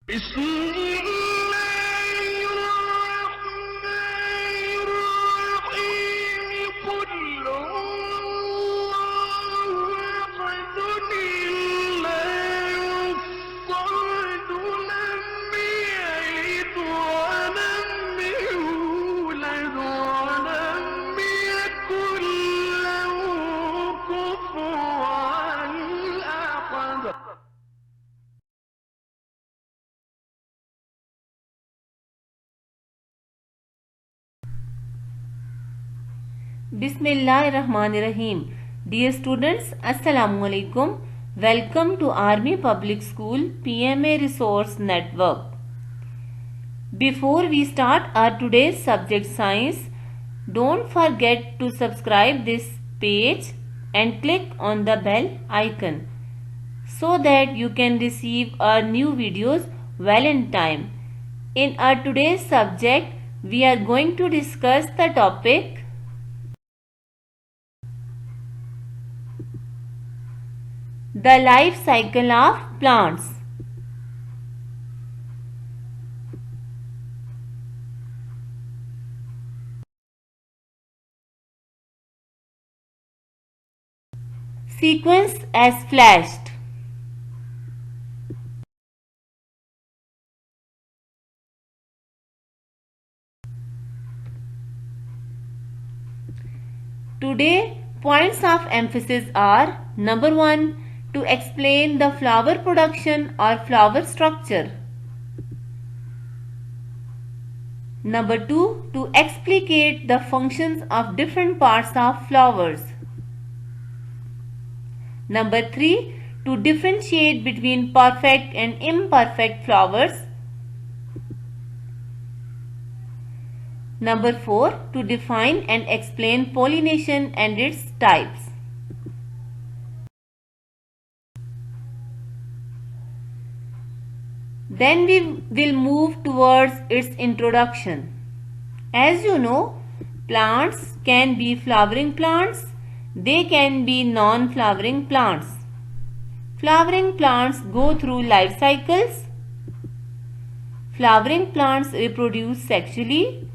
بسم الله الرحمن الرحيم قل هو الله أحد الله الصمد لم يلد ولم يولد ولم يكن له كفوا أحد. Bismillahirrahmanirrahim. Dear students, Assalamu alaikum. Welcome to Army Public School PMA Resource Network. Before we start our today's subject science, don't forget to subscribe this page and click on the bell icon so that you can receive our new videos well in time. In our today's subject, we are going to discuss the topic the life cycle of plants. Sequence as flashed. Today, points of emphasis are: number 1, to explain the flower production or flower structure. Number 2, to explicate the functions of different parts of flowers. Number 3, to differentiate between perfect and imperfect flowers. Number 4, to define and explain pollination and its types. Then we will move towards its introduction. As you know, plants can be flowering plants, they can be non-flowering plants. Flowering plants go through life cycles. Flowering plants reproduce sexually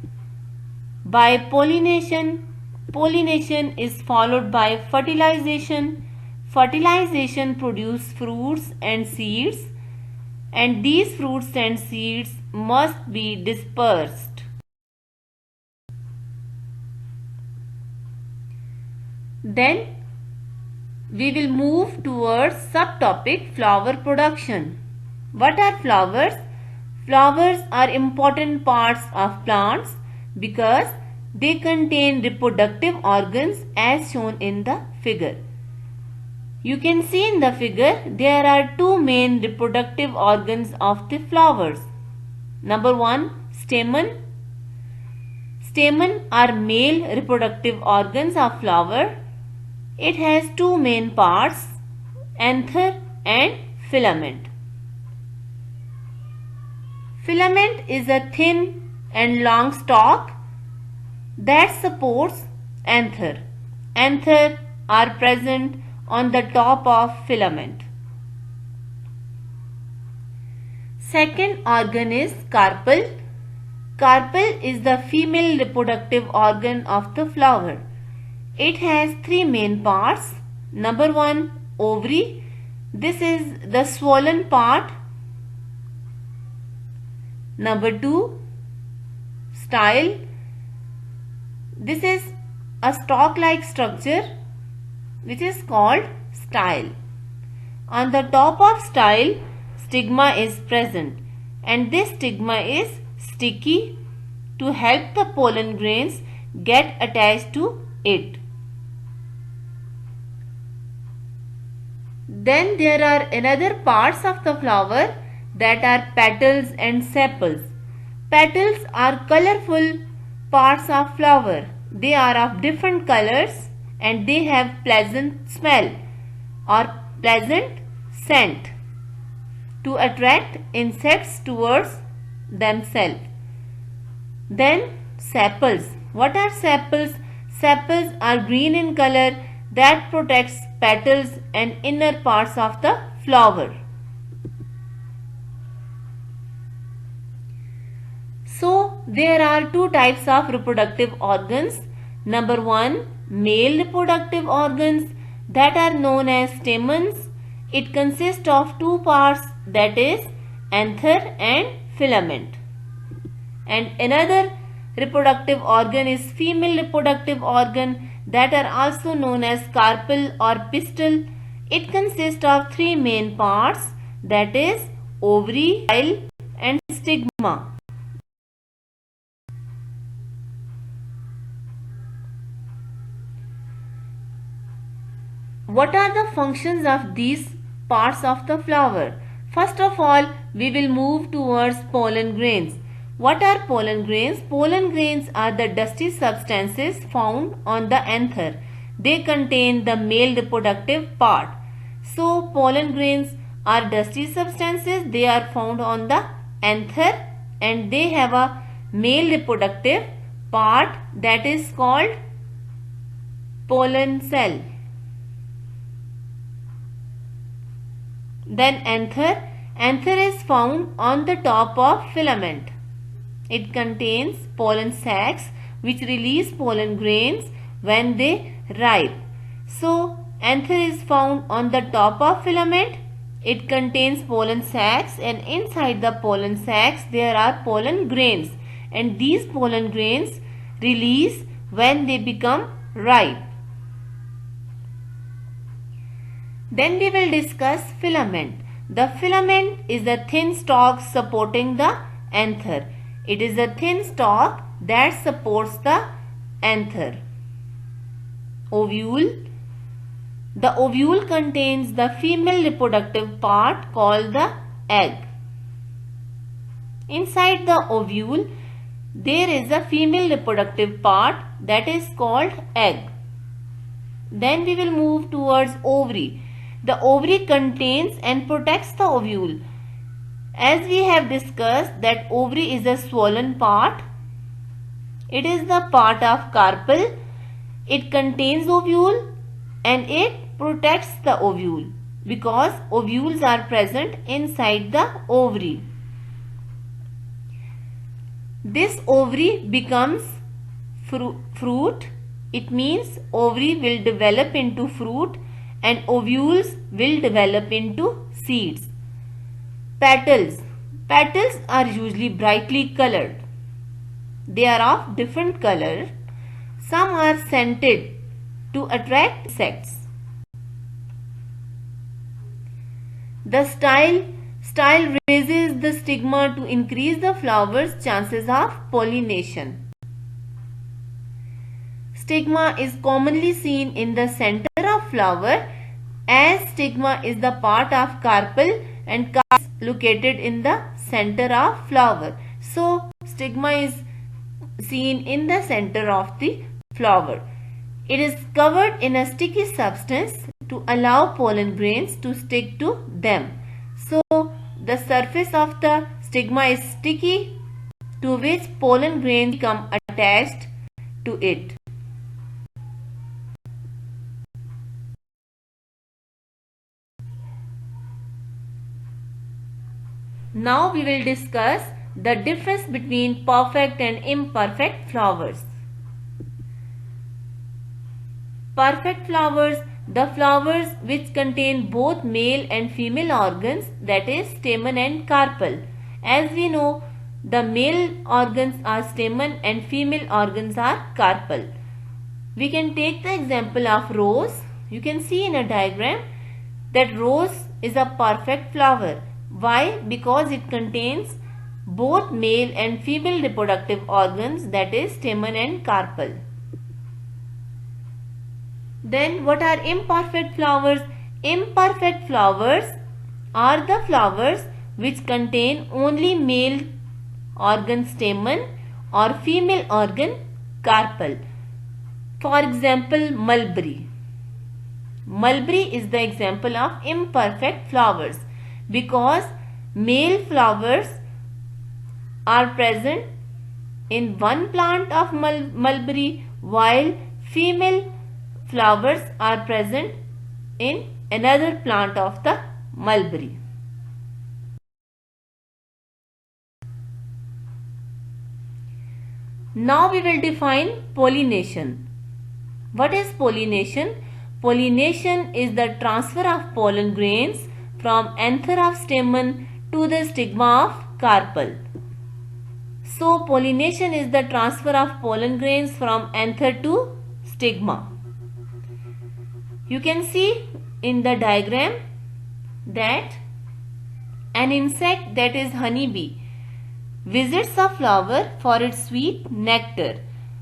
by pollination. Pollination is followed by fertilization. Fertilization produces fruits and seeds, and these fruits and seeds must be dispersed. Then we will move towards subtopic flower production. What are flowers? Flowers are important parts of plants because they contain reproductive organs as shown in the figure. You can see in the figure there are two main reproductive organs of the flowers. Number 1, stamen. Stamen are male reproductive organs of flower. It has two main parts, anther and filament. Filament is a thin and long stalk that supports anther. Anther are present on the top of filament. Second organ is carpel. Carpel is the female reproductive organ of the flower. It has three main parts. Number 1, ovary. This is the swollen part. Number 2, style. This is a stalk-like structure which is called style. On the top of style, stigma is present, and this stigma is sticky to help the pollen grains get attached to it. Then there are another parts of the flower that are petals and sepals. Petals are colorful parts of flower. They are of different colors and they have pleasant smell or pleasant scent to attract insects towards themselves. Then sepals. What are sepals? Sepals are green in color that protects petals and inner parts of the flower. there are two types of reproductive organs. Number one, male reproductive organs that are known as stamens. It consists of two parts, that is anther and filament. And another reproductive organ is female reproductive organ that are also known as carpel or pistil. It consists of three main parts, that is ovary, style and stigma. What are the functions of these parts of the flower? First of all, we will move towards pollen grains. What are pollen grains? Pollen grains are the dusty substances found on the anther. They contain the male reproductive part. So, pollen grains are dusty substances. They are found on the anther and they have a male reproductive part that is called pollen cell. Then anther. Anther is found on the top of filament. It contains pollen sacs which release pollen grains when they ripe. So, anther is found on the top of filament. It contains pollen sacs and inside the pollen sacs there are pollen grains, and these pollen grains release when they become ripe. Then we will discuss filament. The filament is the thin stalk supporting the anther. It is a thin stalk that supports the anther. Ovule. The ovule contains the female reproductive part called the egg. Inside the ovule, there is a female reproductive part that is called egg. Then we will move towards ovary. The ovary contains and protects the ovule. As we have discussed that ovary is a swollen part. It is the part of carpel. It contains ovule and it protects the ovule because ovules are present inside the ovary. This ovary becomes fruit. It means ovary will develop into fruit and ovules will develop into seeds. Petals. Petals are usually brightly colored. They are of different color. Some are scented to attract insects. The style raises the stigma to increase the flower's chances of pollination. Stigma is commonly seen in the center of flower, as stigma is the part of carpel and carpel is located in the center of flower. So, stigma is seen in the center of the flower. It is covered in a sticky substance to allow pollen grains to stick to them. So, the surface of the stigma is sticky, to which pollen grains become attached to it. Now we will discuss the difference between perfect and imperfect flowers. Perfect flowers, the flowers which contain both male and female organs, that is stamen and carpel. As we know, the male organs are stamen and female organs are carpel. We can take the example of rose. You can see in a diagram that rose is a perfect flower. Why? Because it contains both male and female reproductive organs, that is stamen and carpel. Then what are imperfect flowers? Imperfect flowers are the flowers which contain only male organ stamen or female organ carpel. For example, mulberry. Mulberry is the example of imperfect flowers because male flowers are present in one plant of mulberry while female flowers are present in another plant of the mulberry. Now we will define pollination. What is pollination? Pollination is the transfer of pollen grains from anther of stamen to the stigma of carpel. So pollination is the transfer of pollen grains from anther to stigma. You can see in the diagram that an insect, that is honeybee, visits a flower for its sweet nectar.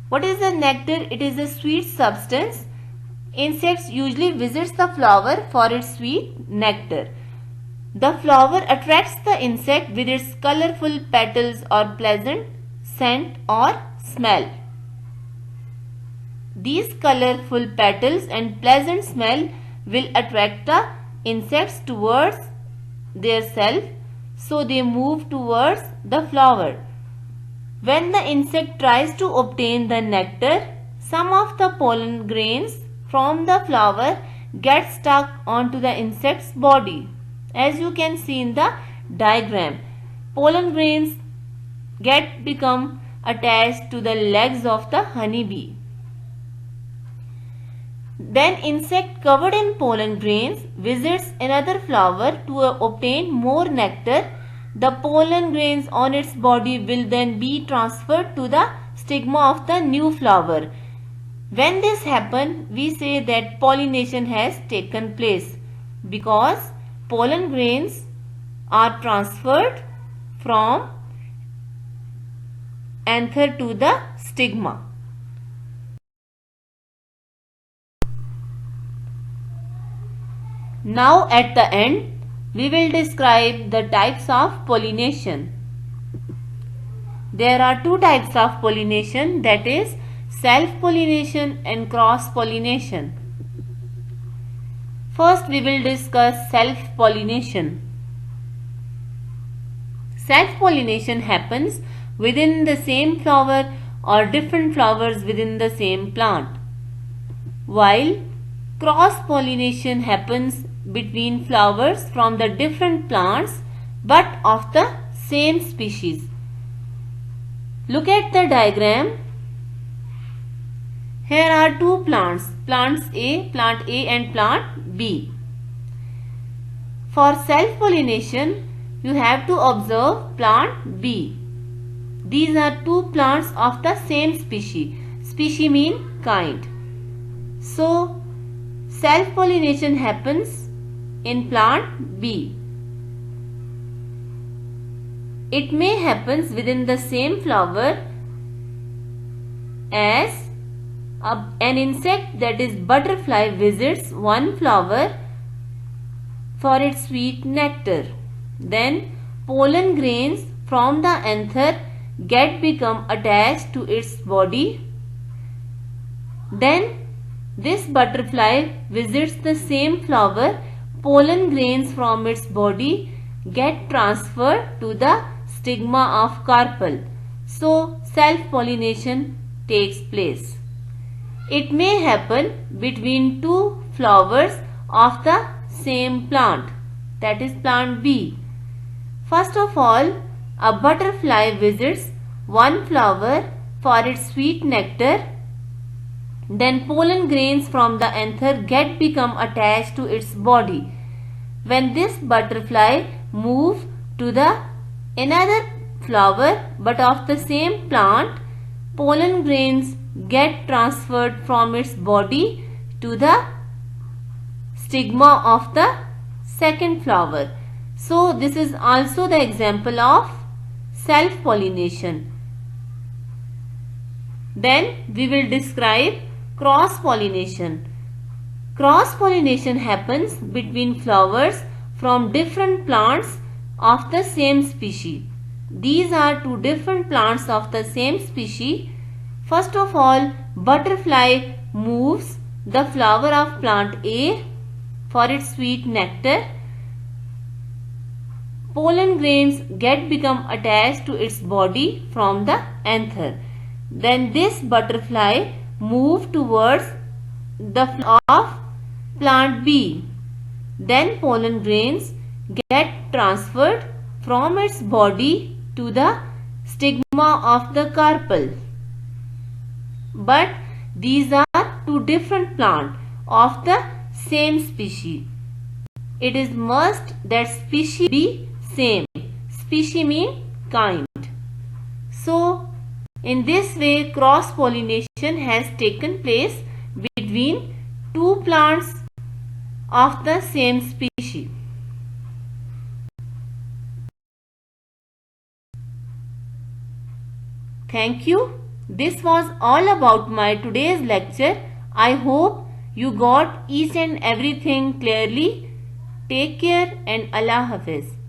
What is the nectar? It is a sweet substance. Insects usually visits the flower for its sweet nectar. The flower attracts the insect with its colorful petals or pleasant scent or smell. These colorful petals and pleasant smell will attract the insects towards their self, so they move towards the flower. When the insect tries to obtain the nectar, some of the pollen grains from the flower get stuck onto the insect's body. As you can see in the diagram, pollen grains become attached to the legs of the honeybee. Then insect covered in pollen grains visits another flower to obtain more nectar. The pollen grains on its body will then be transferred to the stigma of the new flower. When this happens, we say that pollination has taken place because pollen grains are transferred from anther to the stigma. Now at the end, we will describe the types of pollination. There are two types of pollination, that is self-pollination and cross-pollination. First we will discuss self-pollination. Self-pollination happens within the same flower or different flowers within the same plant, while cross-pollination happens between flowers from the different plants but of the same species. Look at the diagram. Here are two plants, plant A and plant B. For self-pollination, you have to observe plant B. These are two plants of the same species. Species mean kind. So, self-pollination happens in plant B. It may happen within the same flower as an insect, that is butterfly, visits one flower for its sweet nectar. Then pollen grains from the anther become attached to its body. Then this butterfly visits the same flower. Pollen grains from its body get transferred to the stigma of carpel. So self-pollination takes place. It may happen between two flowers of the same plant, that is plant B. First of all, a butterfly visits one flower for its sweet nectar. Then pollen grains from the anther become attached to its body. When this butterfly moves to the another flower but of the same plant, pollen grains get transferred from its body to the stigma of the second flower. So this is also the example of self-pollination. Then we will describe cross-pollination. Cross-pollination happens between flowers from different plants of the same species. These are two different plants of the same species. First of all, butterfly moves the flower of plant A for its sweet nectar. Pollen grains become attached to its body from the anther. Then this butterfly moves towards the flower of plant B. Then pollen grains get transferred from its body to the stigma of the carpel. but these are two different plants of the same species. It is must that species be same. Species mean kind. So, in this way, cross-pollination has taken place between two plants of the same species. Thank you. This was all about my today's lecture. I hope you got each and everything clearly. Take care and Allah Hafiz.